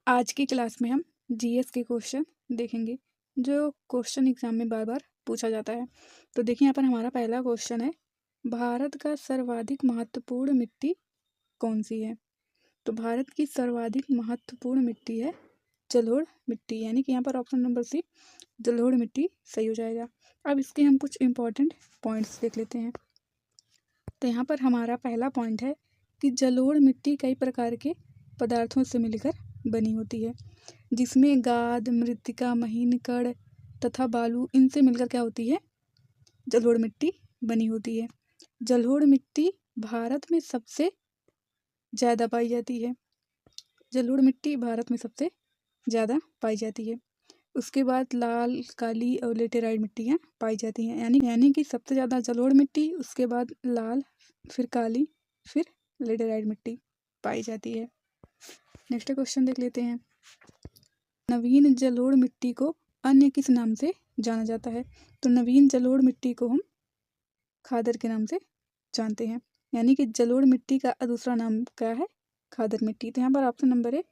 आज की क्लास में हम जीएस के क्वेश्चन देखेंगे जो क्वेश्चन एग्जाम में बार बार पूछा जाता है। तो देखिए यहाँ पर हमारा पहला क्वेश्चन है, भारत का सर्वाधिक महत्वपूर्ण मिट्टी कौन सी है। तो भारत की सर्वाधिक महत्वपूर्ण मिट्टी है जलोढ़ मिट्टी, यानी कि यहाँ पर ऑप्शन नंबर सी जलोढ़ मिट्टी सही हो जाएगा। अब इसके हम कुछ इंपॉर्टेंट पॉइंट्स देख लेते हैं। तो यहाँ पर हमारा पहला पॉइंट है कि जलोढ़ मिट्टी कई प्रकार के पदार्थों से मिलकर बनी होती है, जिसमें गाद, मृत्तिका, महीन कण तथा बालू, इनसे मिलकर क्या होती है, जलोढ़ मिट्टी बनी होती है। जलोढ़ मिट्टी भारत में सबसे ज़्यादा पाई जाती है। जलोढ़ मिट्टी भारत में सबसे ज़्यादा पाई जाती है। उसके बाद लाल, काली और लेटेराइट मिट्टियाँ पाई जाती हैं, यानी कि सबसे ज़्यादा जलोढ़ मिट्टी, उसके बाद लाल, फिर काली, फिर लेटेराइट मिट्टी पाई जाती है। नेक्स्ट क्वेश्चन देख लेते हैं। नवीन जलोढ़ मिट्टी को अन्य किस नाम से जाना जाता है। तो नवीन जलोढ़ मिट्टी को हम खादर के नाम से जानते हैं, यानी कि जलोढ़ मिट्टी का दूसरा नाम क्या है, खादर मिट्टी। तो यहाँ पर ऑप्शन नंबर ए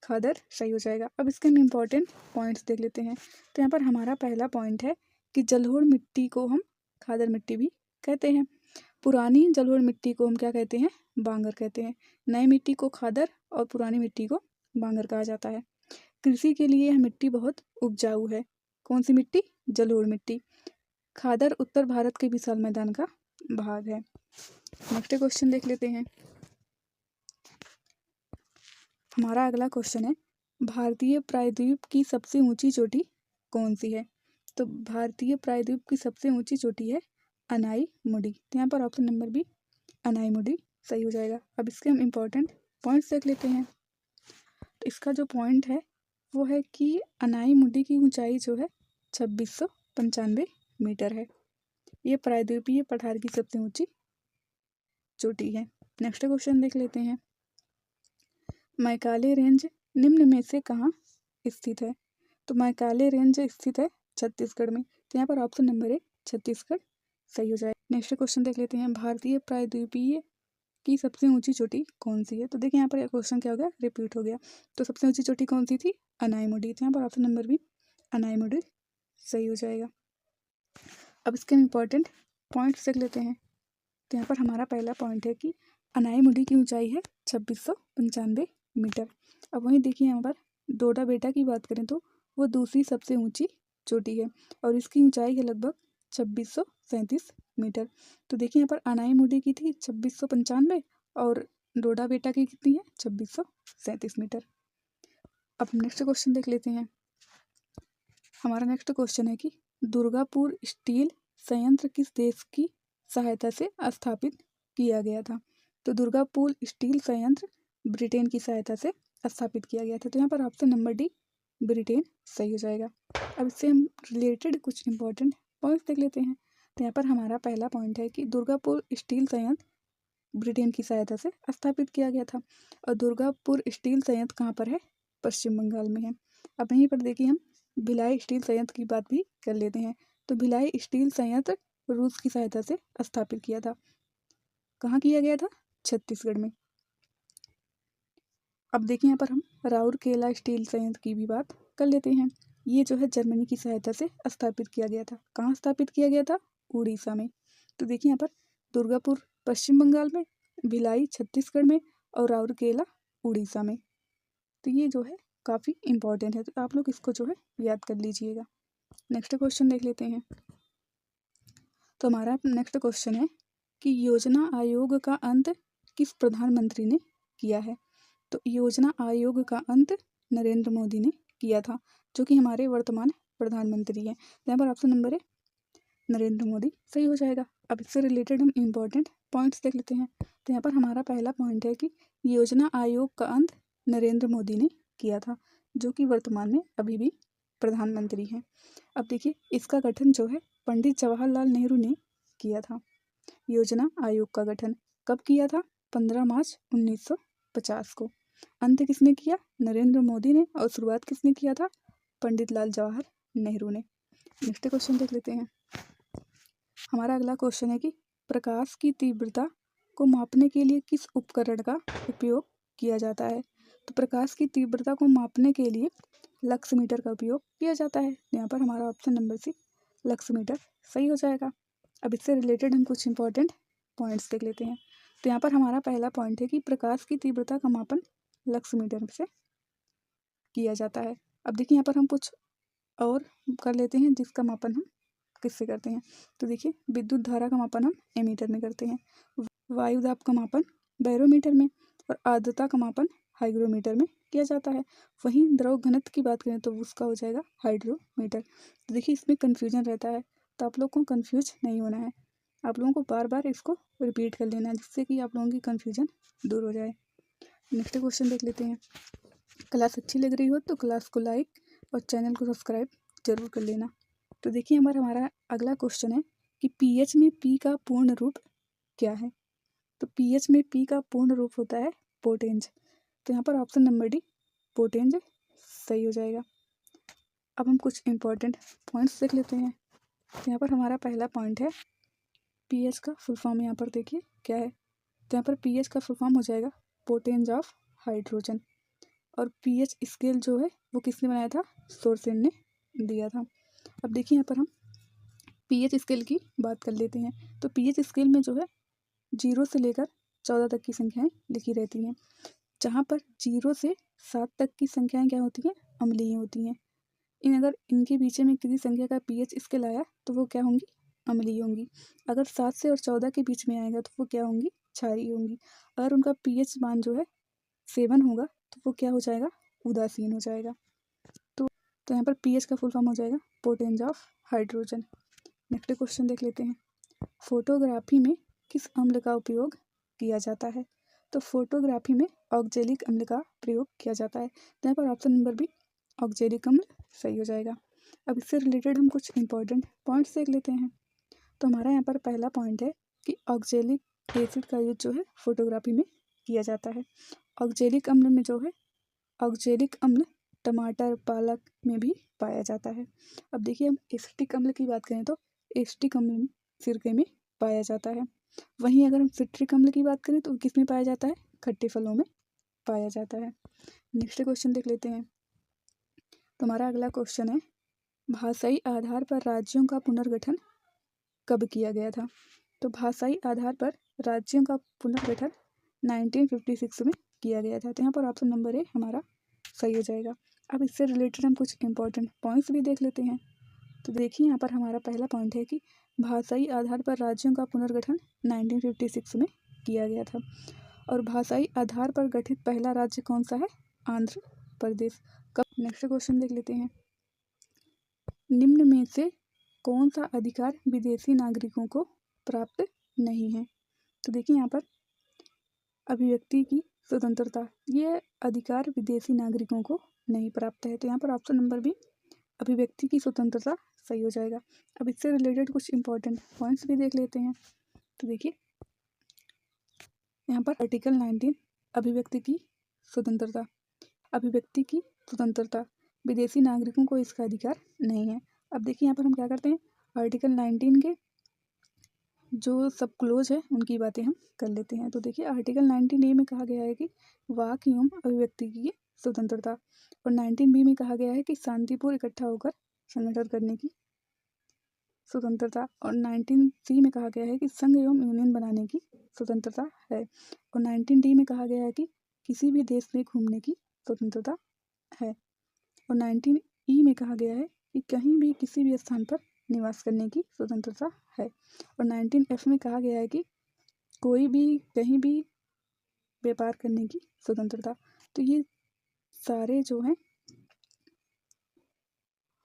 खादर सही हो जाएगा। अब इसके हम इम्पोर्टेंट पॉइंट्स देख लेते हैं। तो यहाँ पर हमारा पहला पॉइंट है कि जलोढ़ मिट्टी को हम खादर मिट्टी भी कहते हैं। पुरानी जलोढ़ मिट्टी को हम क्या कहते हैं, बांगर कहते हैं। नई मिट्टी को खादर और पुरानी मिट्टी को बांगर कहा जाता है। कृषि के लिए यह मिट्टी बहुत उपजाऊ है। कौन सी मिट्टी, जलोढ़ मिट्टी। खादर उत्तर भारत के विशाल मैदान का भाग है। नेक्स्ट क्वेश्चन देख लेते हैं। हमारा अगला क्वेश्चन है, भारतीय प्रायद्वीप की सबसे ऊंची चोटी कौन सी है। तो भारतीय प्रायद्वीप की सबसे ऊंची चोटी है अनाईमुडी। तो यहाँ पर ऑप्शन नंबर बी अनाईमुडी सही हो जाएगा। अब इसके हम इम्पोर्टेंट पॉइंट्स देख लेते हैं। तो इसका जो पॉइंट है वो है कि अनाईमुडी की ऊंचाई जो है 2695 मीटर है। ये प्रायद्वीपीय पठार की सबसे ऊंची चोटी है। नेक्स्ट क्वेश्चन देख लेते हैं। मैकाले रेंज निम्न में से कहाँ स्थित है। तो मैकाले रेंज स्थित है छत्तीसगढ़ में। तो यहाँ पर ऑप्शन नंबर ए छत्तीसगढ़ सही हो जाए। नेक्स्ट क्वेश्चन देख लेते हैं। भारतीय प्रायद्वीपीय की सबसे ऊंची चोटी कौन सी है। तो देखिए यहाँ पर क्वेश्चन क्या हो गया, रिपीट हो गया। तो सबसे ऊंची चोटी कौन सी थी, अनाईमुडी। तो यहाँ पर ऑप्शन नंबर बी अनाईमुडी सही हो जाएगा। अब इसके इम्पोर्टेंट पॉइंट्स देख लेते हैं। तो यहाँ पर हमारा पहला पॉइंट है कि अनाईमुडी की ऊंचाई है 2695 मीटर। अब वहीं देखिए यहाँ पर डोडा बेटा की बात करें तो वो दूसरी सबसे ऊंची चोटी है और इसकी ऊंचाई है लगभग 2637 मीटर। तो देखिए यहाँ पर अनाईमुडी की थी 2695 और डोडा बेटा की कितनी है, 2637 मीटर। अब नेक्स्ट क्वेश्चन देख लेते हैं। हमारा नेक्स्ट क्वेश्चन है कि दुर्गापुर स्टील संयंत्र किस देश की सहायता से स्थापित किया गया था। तो दुर्गापुर स्टील संयंत्र ब्रिटेन की सहायता से स्थापित किया गया था। तो यहाँ पर ऑप्शन नंबर डी ब्रिटेन सही हो जाएगा। अब इससे हम रिलेटेड कुछ इंपॉर्टेंट पॉइंट्स देख लेते हैं। तो यहाँ पर हमारा पहला पॉइंट है कि दुर्गापुर स्टील संयंत्र ब्रिटेन की सहायता से स्थापित किया गया था और दुर्गापुर स्टील संयंत्र कहाँ पर है, पश्चिम बंगाल में है। अब यहीं पर देखिए हम भिलाई स्टील संयंत्र की बात भी कर लेते हैं। तो भिलाई स्टील संयंत्र रूस की सहायता से स्थापित किया था। कहाँ किया गया था, छत्तीसगढ़ में। अब देखिए यहाँ पर हम राउरकेला स्टील संयंत्र की भी बात कर लेते हैं। ये जो है जर्मनी की सहायता से स्थापित किया गया था। कहाँ स्थापित किया गया था, उड़ीसा में। तो देखिए यहाँ पर दुर्गापुर पश्चिम बंगाल में, भिलाई छत्तीसगढ़ में और राउरकेला उड़ीसा में। तो ये जो है काफ़ी इम्पोर्टेंट है, तो आप लोग इसको जो है याद कर लीजिएगा। नेक्स्ट क्वेश्चन देख लेते हैं। तो हमारा नेक्स्ट क्वेश्चन है कि योजना आयोग का अंत किस प्रधानमंत्री ने किया है। तो योजना आयोग का अंत नरेंद्र मोदी ने किया था, जो कि हमारे वर्तमान प्रधानमंत्री हैं। यहाँ पर ऑप्शन नंबर है नरेंद्र मोदी सही हो जाएगा। अब इससे रिलेटेड हम इम्पोर्टेंट पॉइंट्स देख लेते हैं। तो यहाँ पर हमारा पहला पॉइंट है कि योजना आयोग का अंत नरेंद्र मोदी ने किया था, जो कि वर्तमान में अभी भी प्रधानमंत्री हैं। अब देखिए इसका गठन जो है पंडित जवाहरलाल नेहरू ने किया था। योजना आयोग का गठन कब किया था, 15 मार्च 1950 को। अंत किसने किया, नरेंद्र मोदी ने, और शुरुआत किसने किया था, पंडित लाल जवाहर नेहरू ने। नेक्स्ट क्वेश्चन देख लेते हैं। हमारा अगला क्वेश्चन है कि प्रकाश की तीव्रता को मापने के लिए किस उपकरण का उपयोग किया जाता है। तो प्रकाश की तीव्रता को मापने के लिए लक्स मीटर का उपयोग किया जाता है। यहाँ पर हमारा option number C lux meter सही हो जाएगा। अब इससे रिलेटेड हम कुछ इंपॉर्टेंट पॉइंट्स देख लेते हैं। तो यहाँ पर हमारा पहला पॉइंट है कि प्रकाश की तीव्रता का मापन लक्स मीटर से किया जाता है। अब देखिए यहाँ पर हम कुछ और कर लेते हैं जिसका मापन हम किससे करते हैं। तो देखिए विद्युत धारा का मापन हम एमीटर में करते हैं, वायु दाब का मापन बैरोमीटर में और आर्द्रता का मापन हाइग्रोमीटर में किया जाता है। वहीं द्रव घनत्व की बात करें तो उसका हो जाएगा हाइड्रोमीटर। तो देखिए इसमें कन्फ्यूजन रहता है, तो आप लोग को कन्फ्यूज नहीं होना है। आप लोगों को बार बार इसको रिपीट कर लेना है जिससे कि आप लोगों की कन्फ्यूजन दूर हो जाए। नेक्स्ट क्वेश्चन देख लेते हैं। क्लास अच्छी लग रही हो तो क्लास को लाइक और चैनल को सब्सक्राइब जरूर कर लेना। तो देखिए हमारा अगला क्वेश्चन है कि पीएच में पी का पूर्ण रूप क्या है। तो पीएच में पी का पूर्ण रूप होता है पोटेंज। तो यहाँ पर ऑप्शन नंबर डी पोटेंज सही हो जाएगा। अब हम कुछ इंपॉर्टेंट पॉइंट्स देख लेते हैं। तो यहाँ पर हमारा पहला पॉइंट है पीएच का फुल फॉर्म यहाँ पर देखिए क्या है। तो यहाँ पर पीएच का फुल फॉर्म हो जाएगा पोटेंज ऑफ हाइड्रोजन। और पीएच स्केल जो है वो किसने बनाया था, सोर्सेन ने दिया था। अब देखिए यहाँ पर हम पीएच स्केल की बात कर लेते हैं। तो पीएच स्केल में जो है 0 से लेकर 14 तक की संख्याएं लिखी रहती हैं, जहाँ पर 0 से 7 तक की संख्याएं क्या होती हैं, अम्लीय होती हैं। अगर इनके बीच में किसी संख्या का पीएच स्केल आया तो वो क्या होंगी, अम्लीय होंगी। अगर 7 से और 14 के बीच में आएगा तो वो क्या होंगी, क्षारीय होंगी। अगर उनका पीएच मान जो है 7 होगा तो वो क्या हो जाएगा, उदासीन हो जाएगा। तो यहाँ पर पीएच का फुल फॉर्म हो जाएगा पोटेंज ऑफ हाइड्रोजन। नेक्स्ट क्वेश्चन देख लेते हैं। फोटोग्राफी में किस अम्ल का उपयोग किया जाता है। तो फोटोग्राफी में ऑक्जेलिक अम्ल का प्रयोग किया जाता है। तो यहाँ पर ऑप्शन नंबर बी ऑक्जेलिक अम्ल सही हो जाएगा। अब इससे रिलेटेड हम कुछ इंपॉर्टेंट पॉइंट्स देख लेते हैं। तो हमारा यहाँ पर पहला पॉइंट है कि ऑक्जेलिक एसिड का यूज जो है फोटोग्राफी में किया जाता है। ऑक्जेलिक अम्ल में जो है, ऑक्जेलिक अम्ल टमाटर पालक में भी पाया जाता है। अब देखिए हम एसिटिक अम्ल की बात करें तो एसिटिक अम्ल सिरके में पाया जाता है। वहीं अगर हम सिट्रिक अम्ल की बात करें तो किस में पाया जाता है, खट्टे फलों में पाया जाता है। नेक्स्ट क्वेश्चन देख लेते हैं। तो हमारा अगला क्वेश्चन है भाषाई आधार पर राज्यों का पुनर्गठन कब किया गया था। तो भाषाई आधार पर राज्यों का पुनर्गठन 1956 में किया गया था। तो यहाँ पर ऑप्शन नंबर ए हमारा सही हो जाएगा। अब इससे रिलेटेड हम कुछ इंपॉर्टेंट पॉइंट्स भी देख लेते हैं। तो देखिए यहाँ पर हमारा पहला पॉइंट है कि भाषाई आधार पर राज्यों का पुनर्गठन 1956 में किया गया था। और भाषाई आधार पर गठित पहला राज्य कौन सा है, आंध्र प्रदेश। कब। नेक्स्ट क्वेश्चन देख लेते हैं। निम्न में से कौन सा अधिकार विदेशी नागरिकों को प्राप्त नहीं है। तो देखिए यहाँ पर अभिव्यक्ति की स्वतंत्रता, ये अधिकार विदेशी नागरिकों को नहीं प्राप्त है। तो यहाँ पर ऑप्शन नंबर बी अभिव्यक्ति की स्वतंत्रता सही हो जाएगा। अब इससे रिलेटेड कुछ इंपॉर्टेंट पॉइंट्स भी देख लेते हैं। तो देखिए यहाँ पर आर्टिकल 19 अभिव्यक्ति की स्वतंत्रता, अभिव्यक्ति की स्वतंत्रता, विदेशी नागरिकों को इसका अधिकार नहीं है। अब देखिए यहाँ पर हम क्या करते हैं, आर्टिकल 19 के जो सब क्लोज है उनकी बातें हम कर लेते हैं। तो देखिए आर्टिकल 19A में कहा गया है कि वाक एवं अभिव्यक्ति की स्वतंत्रता, और 19B में कहा गया है कि शांतिपूर्ण इकट्ठा होकर संगठन करने की स्वतंत्रता, और 19C में कहा गया है कि संघ एवं यूनियन बनाने की स्वतंत्रता है, और 19D में कहा गया है कि किसी भी देश में घूमने की स्वतंत्रता है, और 19E में कहा गया है कि कहीं भी किसी भी स्थान पर निवास करने की स्वतंत्रता है, और 19F में कहा गया है कि कोई भी कहीं भी व्यापार करने की स्वतंत्रता। तो ये सारे जो हैं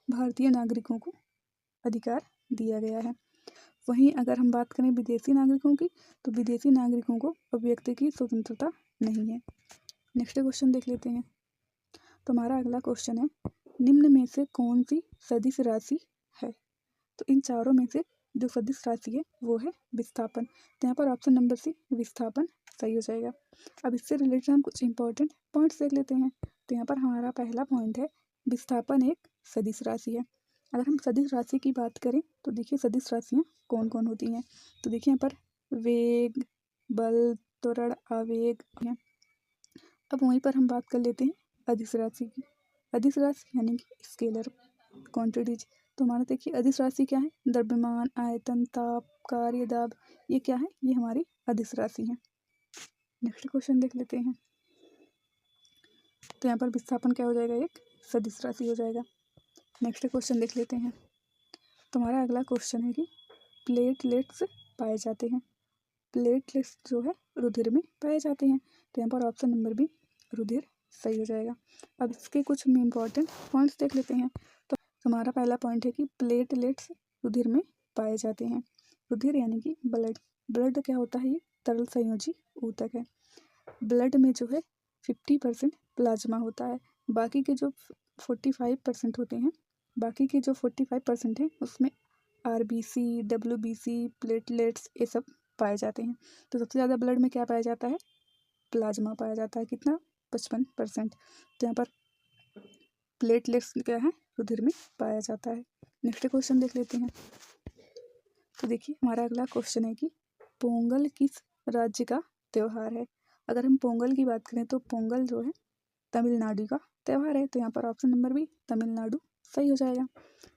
भारतीय नागरिकों को अधिकार दिया गया है। वहीं अगर हम बात करें विदेशी नागरिकों की, तो विदेशी नागरिकों को अभिव्यक्ति की स्वतंत्रता नहीं है। नेक्स्ट क्वेश्चन देख लेते हैं। तो हमारा अगला क्वेश्चन है निम्न में से कौन सी सदिश राशि है। तो इन चारों में से जो सदिश राशि है वो है विस्थापन। तो यहाँ पर ऑप्शन नंबर सी विस्थापन सही हो जाएगा। अब इससे रिलेटेड हम कुछ इंपॉर्टेंट पॉइंट्स देख लेते हैं। तो यहाँ पर हमारा पहला पॉइंट है विस्थापन एक सदिश राशि है। अगर हम सदिश राशि की बात करें तो देखिए सदिश राशियाँ कौन कौन होती हैं। तो देखिए यहाँ पर वेग, बल, त्वरण, आवेग हैं। अब वहीं पर हम बात कर लेते हैं अदिश राशि की। अदिश राशि यानी कि स्केलर क्वांटिटीज। तो हमारा देखिए अदिश राशि क्या है, द्रव्यमान, आयतन, ताप, कार्य, दाब, ये क्या है, ये हमारी अदिश राशि है। नेक्स्ट क्वेश्चन देख लेते हैं। तो यहाँ पर विस्थापन क्या हो जाएगा, एक सदिश राशि हो जाएगा। नेक्स्ट क्वेश्चन देख लेते हैं। तुम्हारा अगला क्वेश्चन है कि प्लेटलेट्स पाए जाते हैं। प्लेटलेट्स जो है रुधिर में पाए जाते हैं। तो यहाँ पर ऑप्शन नंबर बी रुधिर सही हो जाएगा। अब इसके कुछ इम्पॉर्टेंट पॉइंट्स देख लेते हैं। तो हमारा पहला पॉइंट है कि प्लेटलेट्स रुधिर में पाए जाते हैं। रुधिर यानी कि ब्लड। ब्लड क्या होता है, ये तरल संयोजी ऊतक है। ब्लड में जो है 50% प्लाज्मा होता है, बाकी के जो 45% होते हैं, बाकी के जो 45% हैं उसमें RBC, WBC, प्लेटलेट्स ये सब पाए जाते हैं। तो सबसे ज़्यादा ब्लड में क्या पाया जाता है, प्लाज्मा पाया जाता है, कितना 55%। तो यहाँ पर प्लेटलेट्स क्या है, रुधिर में पाया जाता है। नेक्स्ट क्वेश्चन देख लेते हैं। तो देखिए हमारा अगला क्वेश्चन है कि पोंगल किस राज्य का त्यौहार है। अगर हम पोंगल की बात करें तो पोंगल जो है तमिलनाडु का त्यौहार है। तो यहाँ पर ऑप्शन नंबर बी तमिलनाडु सही हो जाएगा।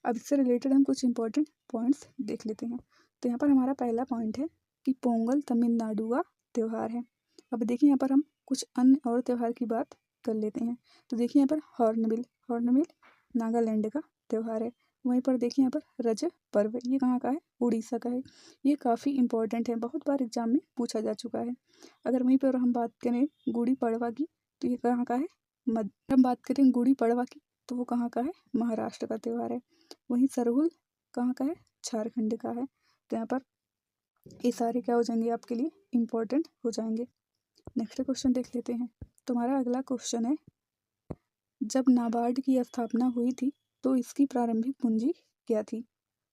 अब इससे रिलेटेड हम कुछ इंपॉर्टेंट पॉइंट्स देख लेते हैं। तो यहाँ पर हमारा पहला पॉइंट है कि पोंगल तमिलनाडु का त्यौहार है। अब देखिए यहाँ पर हम कुछ अन्य और त्यौहार की बात कर लेते हैं। तो देखिए यहाँ पर हॉर्नबिल, हॉर्नबिल नागालैंड का त्यौहार है। वहीं पर देखिए यहाँ पर रज पर्व, ये कहाँ का है, उड़ीसा का है। ये काफ़ी इंपॉर्टेंट है, बहुत बार एग्जाम में पूछा जा चुका है। अगर वहीं पर हम बात करें गुड़ी पड़वा की, तो ये कहाँ का है, हम बात करें गुड़ी पड़वा की तो वो कहाँ का है, महाराष्ट्र का त्यौहार है। वहीं सरहुल कहाँ का है, झारखंड का है। तो यहाँ पर ये सारे क्या हो जाएंगे, आपके लिए इम्पोर्टेंट हो जाएंगे। नेक्स्ट क्वेश्चन देख लेते हैं। तुम्हारा अगला क्वेश्चन है, जब नाबार्ड की स्थापना हुई थी तो इसकी प्रारंभिक पूंजी क्या थी।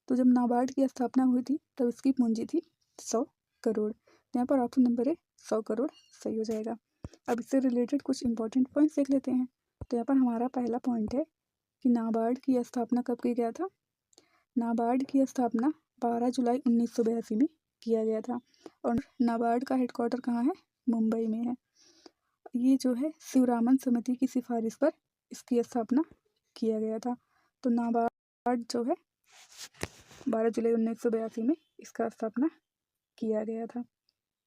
तो जब नाबार्ड की स्थापना हुई थी तब इसकी पूंजी थी 100 करोड़। यहाँ पर ऑप्शन नंबर है 100 करोड़ सही हो जाएगा। अब इससे रिलेटेड कुछ इंपॉर्टेंट पॉइंट्स देख लेते हैं। तो यहाँ पर हमारा पहला पॉइंट है कि नाबार्ड की स्थापना कब की गया था। नाबार्ड की स्थापना 12 जुलाई 1982 में किया गया था और नाबार्ड का हेडक्वार्टर कहाँ है, मुंबई में है। ये जो है शिवरामन समिति की सिफारिश पर इसकी स्थापना किया गया था। तो नाबार्ड जो है 12 जुलाई 1982 में इसका स्थापना किया गया था।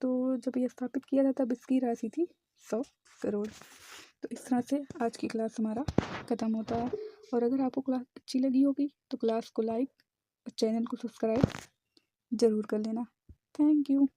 तो जब ये स्थापित किया था तब इसकी राशि थी 100 करोड़। तो इस तरह से आज की क्लास हमारा ख़त्म होता है। और अगर आपको क्लास अच्छी लगी होगी तो क्लास को लाइक और चैनल को सब्सक्राइब ज़रूर कर लेना। Thank you.